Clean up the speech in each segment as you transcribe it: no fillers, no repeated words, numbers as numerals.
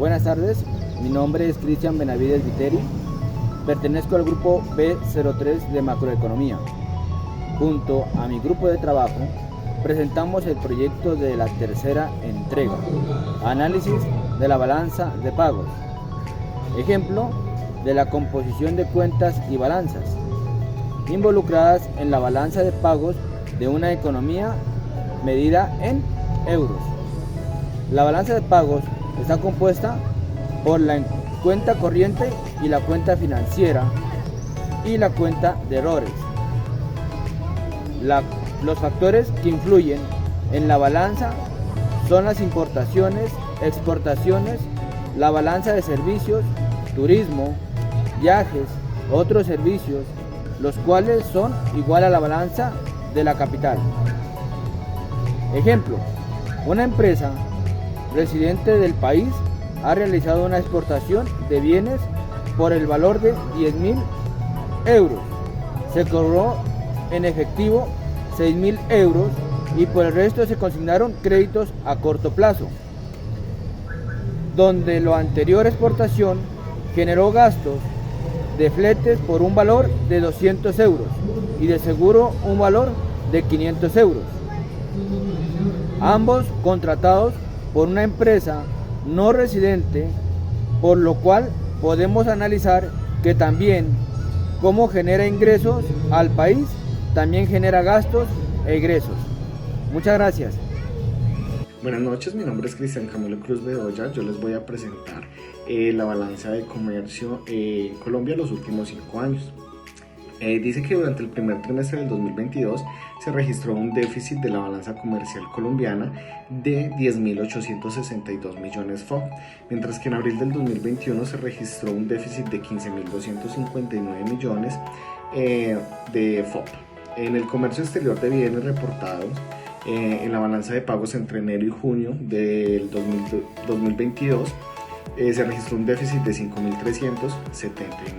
Buenas tardes, mi nombre es Cristian Benavides Viteri, pertenezco al grupo B03 de Macroeconomía. Junto a mi grupo de trabajo, presentamos el proyecto de la tercera entrega, análisis de la balanza de pagos, ejemplo de la composición de cuentas y balanzas, involucradas en la balanza de pagos de una economía medida en euros. La balanza de pagos está compuesta por la cuenta corriente y la cuenta financiera y la cuenta de errores. Los factores que influyen en la balanza son las importaciones, exportaciones, la balanza de servicios, turismo, viajes, otros servicios, los cuales son igual a la balanza de la capital. Ejemplo, una empresa residente del país ha realizado una exportación de bienes por el valor de 10.000 euros. Se cobró en efectivo 6.000 euros y por el resto se consignaron créditos a corto plazo, donde la anterior exportación generó gastos de fletes por un valor de 200 euros y de seguro un valor de 500 euros. Ambos contratados por una empresa no residente, por lo cual podemos analizar que también como genera ingresos al país, también genera gastos e egresos. Muchas gracias. Buenas noches, mi nombre es Cristian Camilo Cruz Bedoya. Yo les voy a presentar la balanza de comercio en Colombia los últimos 5 años. Dice que durante el primer trimestre del 2022 se registró un déficit de la balanza comercial colombiana de 10.862 millones FOB, mientras que en abril del 2021 se registró un déficit de 15.259 millones de FOB. En el comercio exterior de bienes reportados en la balanza de pagos entre enero y junio del 2022 se registró un déficit de 5.379.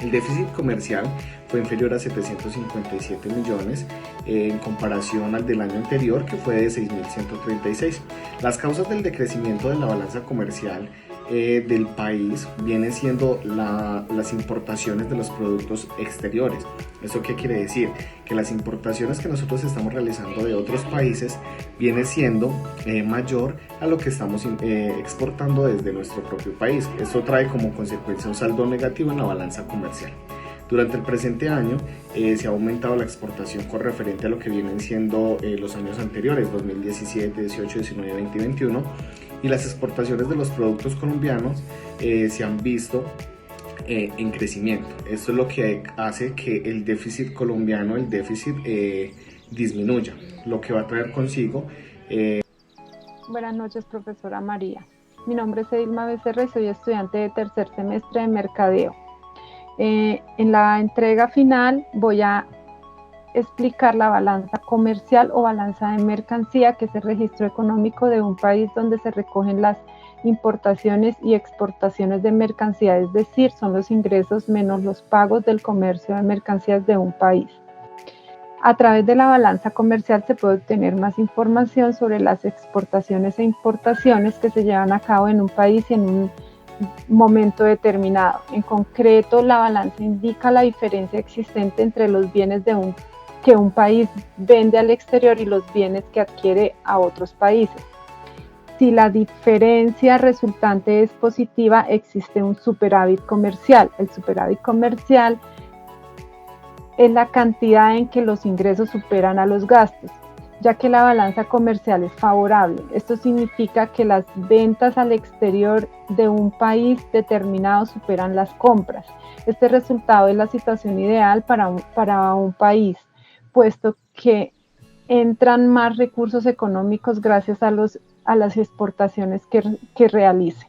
El déficit comercial fue inferior a 757 millones en comparación al del año anterior, que fue de 6.136. Las causas del decrecimiento de la balanza comercial del país vienen siendo las importaciones de los productos exteriores. ¿Eso qué quiere decir? Que las importaciones que nosotros estamos realizando de otros países viene siendo mayor a lo que estamos exportando desde nuestro propio país. Esto trae como consecuencia un saldo negativo en la balanza comercial. Durante el presente año se ha aumentado la exportación con referente a lo que vienen siendo los años anteriores, 2017, 18, 19, 20 y 21, y las exportaciones de los productos colombianos se han visto en crecimiento. Esto es lo que hace que el déficit colombiano, el déficit disminuya, lo que va a traer consigo. Buenas noches, profesora María. Mi nombre es Edilma Becerra y soy estudiante de tercer semestre de Mercadeo. En la entrega final voy a explicar la balanza comercial o balanza de mercancía, que es el registro económico de un país donde se recogen las importaciones y exportaciones de mercancía, es decir, son los ingresos menos los pagos del comercio de mercancías de un país. A través de la balanza comercial se puede obtener más información sobre las exportaciones e importaciones que se llevan a cabo en un país y en un momento determinado. En concreto, la balanza indica la diferencia existente entre los bienes que un país vende al exterior y los bienes que adquiere a otros países. Si la diferencia resultante es positiva, existe un superávit comercial. El superávit comercial es la cantidad en que los ingresos superan a los gastos, ya que la balanza comercial es favorable. Esto significa que las ventas al exterior de un país determinado superan las compras. Este resultado es la situación ideal para un país, puesto que entran más recursos económicos gracias a las exportaciones que realice.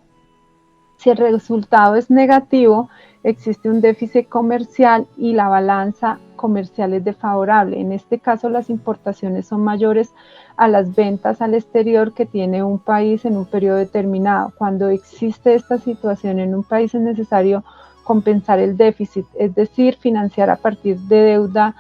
Si el resultado es negativo, existe un déficit comercial y la balanza comercial es desfavorable. En este caso, las importaciones son mayores a las ventas al exterior que tiene un país en un periodo determinado. Cuando existe esta situación en un país es necesario compensar el déficit, es decir, financiar a partir de deuda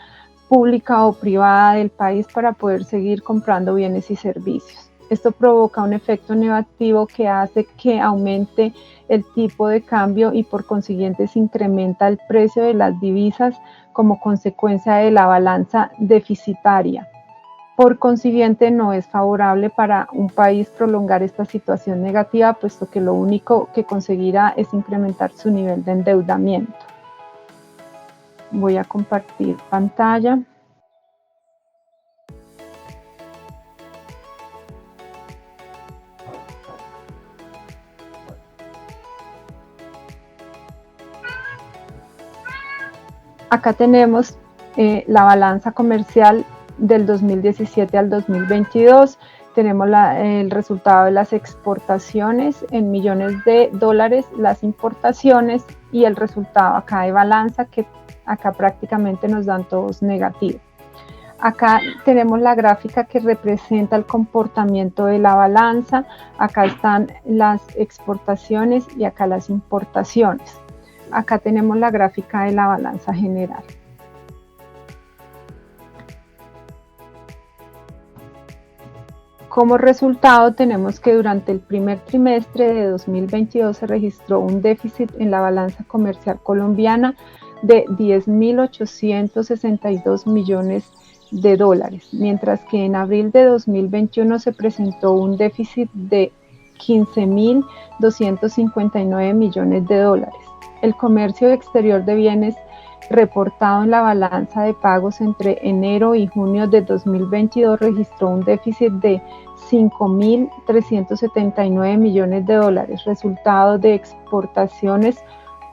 pública o privada del país para poder seguir comprando bienes y servicios. Esto provoca un efecto negativo que hace que aumente el tipo de cambio y por consiguiente se incrementa el precio de las divisas como consecuencia de la balanza deficitaria. Por consiguiente, no es favorable para un país prolongar esta situación negativa, puesto que lo único que conseguirá es incrementar su nivel de endeudamiento. Voy a compartir pantalla. Acá tenemos la balanza comercial del 2017 al 2022. Tenemos el resultado de las exportaciones en millones de dólares, las importaciones y el resultado acá de balanza, que acá prácticamente nos dan todos negativos. Acá tenemos la gráfica que representa el comportamiento de la balanza. Acá están las exportaciones y acá las importaciones. Acá tenemos la gráfica de la balanza general. Como resultado, tenemos que durante el primer trimestre de 2022 se registró un déficit en la balanza comercial colombiana de 10.862 millones de dólares, mientras que en abril de 2021 se presentó un déficit de 15.259 millones de dólares. El comercio exterior de bienes reportado en la balanza de pagos entre enero y junio de 2022 registró un déficit de 5.379 millones de dólares, resultado de exportaciones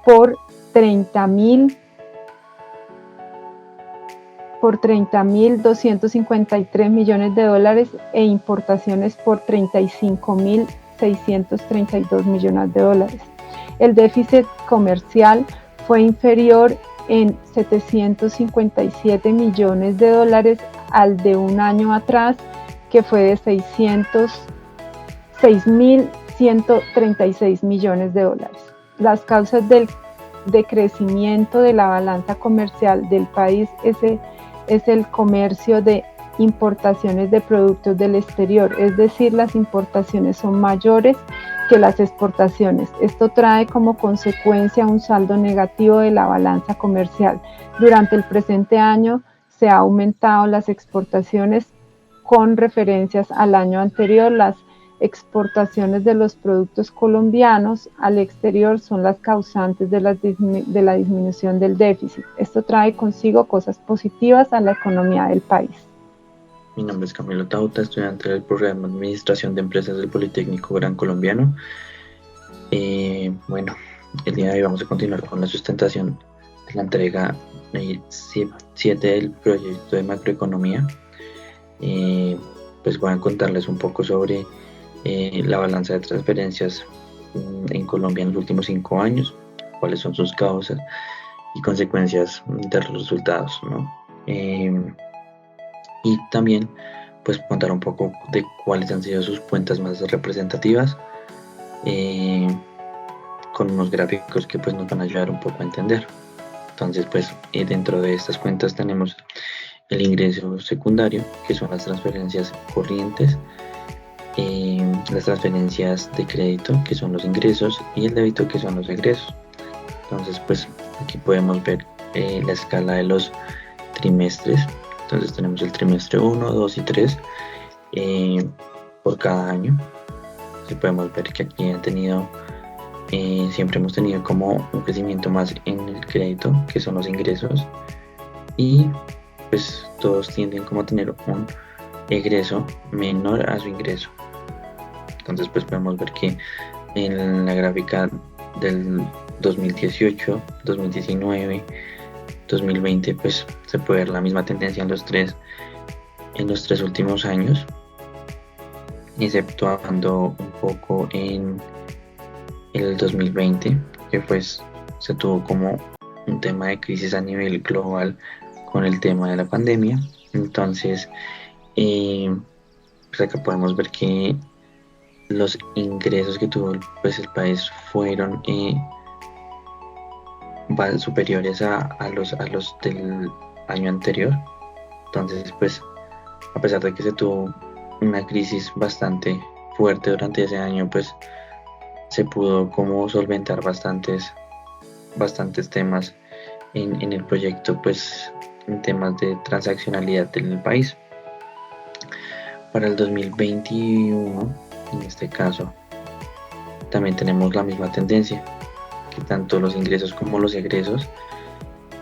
por 30.253 millones de dólares e importaciones por 35.632 millones de dólares. El déficit comercial fue inferior en 757 millones de dólares al de un año atrás, que fue de 6.136 millones de dólares. Las causas del decrecimiento de la balanza comercial del país es el comercio de importaciones de productos del exterior, es decir, las importaciones son mayores que las exportaciones. Esto trae como consecuencia un saldo negativo de la balanza comercial. Durante el presente año se han aumentado las exportaciones con referencias al año anterior. Las exportaciones de los productos colombianos al exterior son las causantes de la disminución del déficit. Esto trae consigo cosas positivas a la economía del país. Mi nombre es Camilo Tauta, estudiante del programa de Administración de Empresas del Politécnico Gran Colombiano. Bueno, el día de hoy vamos a continuar con la sustentación de la entrega 7 del proyecto de macroeconomía. Pues voy a contarles un poco sobre la balanza de transferencias en Colombia en los últimos 5 años, cuáles son sus causas y consecuencias de los resultados, ¿no? Y también pues contar un poco de cuáles han sido sus cuentas más representativas, con unos gráficos que pues nos van a ayudar un poco a entender. Entonces pues dentro de estas cuentas tenemos el ingreso secundario, que son las transferencias corrientes, las transferencias de crédito, que son los ingresos, y el débito, que son los egresos. Entonces pues aquí podemos ver la escala de los trimestres. Entonces tenemos el trimestre 1, 2 y 3 por cada año. Así podemos ver que aquí siempre hemos tenido como un crecimiento más en el crédito, que son los ingresos, y pues todos tienden como a tener un egreso menor a su ingreso. Entonces pues podemos ver que en la gráfica del 2018, 2019, 2020 pues se puede ver la misma tendencia en los tres últimos años, exceptuando un poco en el 2020, que pues se tuvo como un tema de crisis a nivel global con el tema de la pandemia. Entonces pues acá podemos ver que los ingresos que tuvo pues el país fueron superiores a los del año anterior. Entonces pues a pesar de que se tuvo una crisis bastante fuerte durante ese año, pues se pudo como solventar bastantes temas en el proyecto, pues en temas de transaccionalidad del país. Para el 2021, en este caso, también tenemos la misma tendencia, que tanto los ingresos como los egresos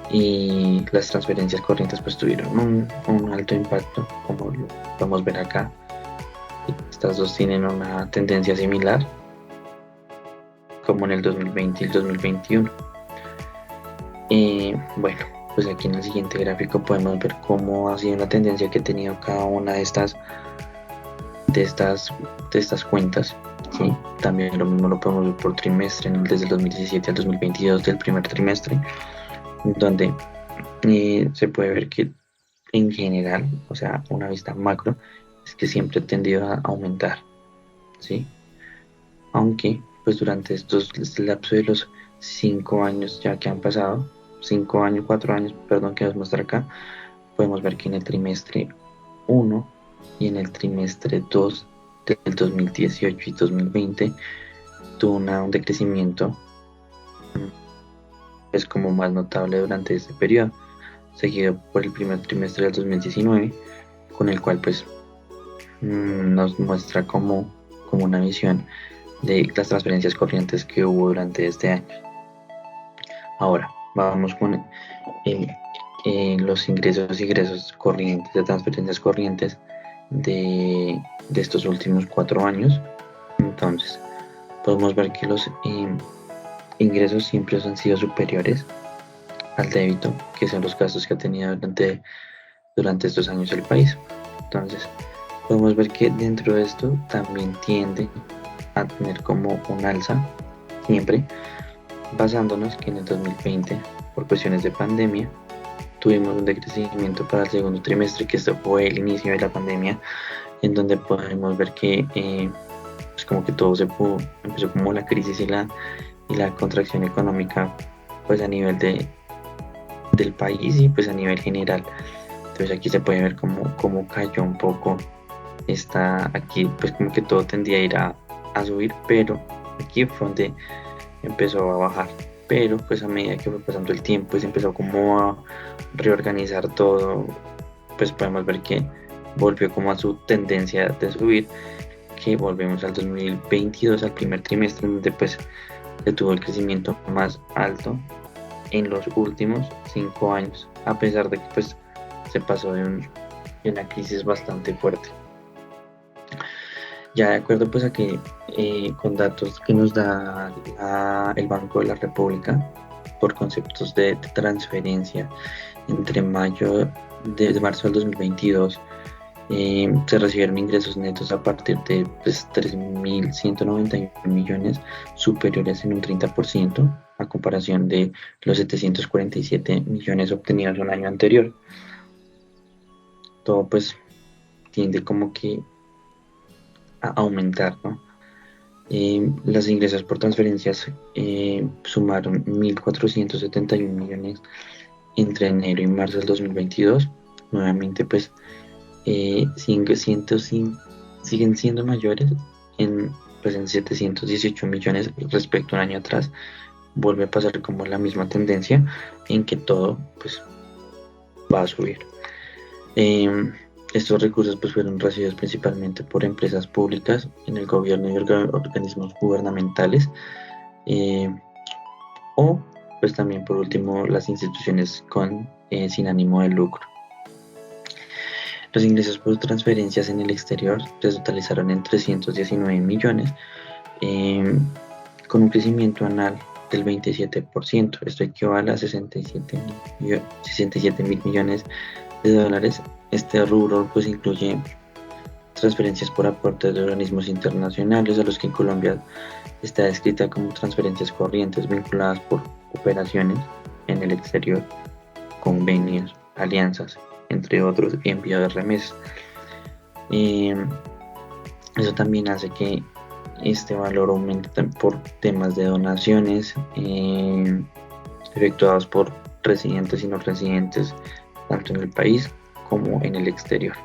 y las transferencias corrientes pues tuvieron un alto impacto, como lo podemos ver acá. Estas dos tienen una tendencia similar, como en el 2020 y el 2021. Bueno, pues aquí en el siguiente gráfico podemos ver cómo ha sido la tendencia que ha tenido cada una de estas cuentas, ¿sí? También lo mismo lo podemos ver por trimestre, desde el 2017 al 2022 del primer trimestre, donde se puede ver que en general, o sea, una vista macro, es que siempre ha tendido a aumentar, ¿sí? Aunque pues durante este lapso de los 5 años ya que han pasado, 4 años, perdón, que nos muestra acá, podemos ver que en el trimestre 1 y en el trimestre 2 del 2018 y 2020 tuvo un decrecimiento es como más notable durante este periodo, seguido por el primer trimestre del 2019, con el cual pues nos muestra como una visión de las transferencias corrientes que hubo durante este año. Ahora vamos con los ingresos corrientes, de transferencias corrientes de estos últimos 4 años. Entonces podemos ver que los ingresos siempre han sido superiores al débito, que son los gastos que ha tenido durante estos años el país. Entonces podemos ver que dentro de esto también tiende a tener como un alza siempre, basándonos que en el 2020 por cuestiones de pandemia tuvimos un decrecimiento para el segundo trimestre, que esto fue el inicio de la pandemia, en donde podemos ver que pues como que todo empezó como la crisis y la contracción económica pues a nivel del país y pues a nivel general. Entonces aquí se puede ver cómo cayó un poco aquí pues como que todo tendía a ir a subir, pero aquí fue donde empezó a bajar. Pero pues a medida que fue pasando el tiempo y se empezó como a reorganizar todo, pues podemos ver que volvió como a su tendencia de subir, que volvemos al 2022, al primer trimestre, donde pues se tuvo el crecimiento más alto en los últimos 5 años, a pesar de que pues se pasó de una crisis bastante fuerte. Ya de acuerdo pues aquí con datos que nos da el Banco de la República por conceptos de transferencia entre marzo del 2022 se recibieron ingresos netos a partir de 3.191 millones, superiores en un 30% a comparación de los 747 millones obtenidos un año anterior. Todo pues tiende como que a aumentar, ¿no? Los ingresos por transferencias sumaron 1.471 millones entre enero y marzo del 2022. Nuevamente pues siguen siendo mayores en 718 millones respecto a un año atrás. Vuelve a pasar como la misma tendencia en que todo pues va a subir. Estos recursos pues fueron recibidos principalmente por empresas públicas en el gobierno y organismos gubernamentales, o pues también por último las instituciones sin ánimo de lucro. Los ingresos por transferencias en el exterior se totalizaron en 319 millones, con un crecimiento anual del 27%. Esto equivale a 67 mil millones de dólares. Este rubro pues incluye transferencias por aportes de organismos internacionales, a los que en Colombia está descrita como transferencias corrientes vinculadas por operaciones en el exterior, convenios, alianzas, entre otros, y envío de remesas. Eso también hace que este valor aumente por temas de donaciones efectuados por residentes y no residentes, tanto en el país como en el exterior.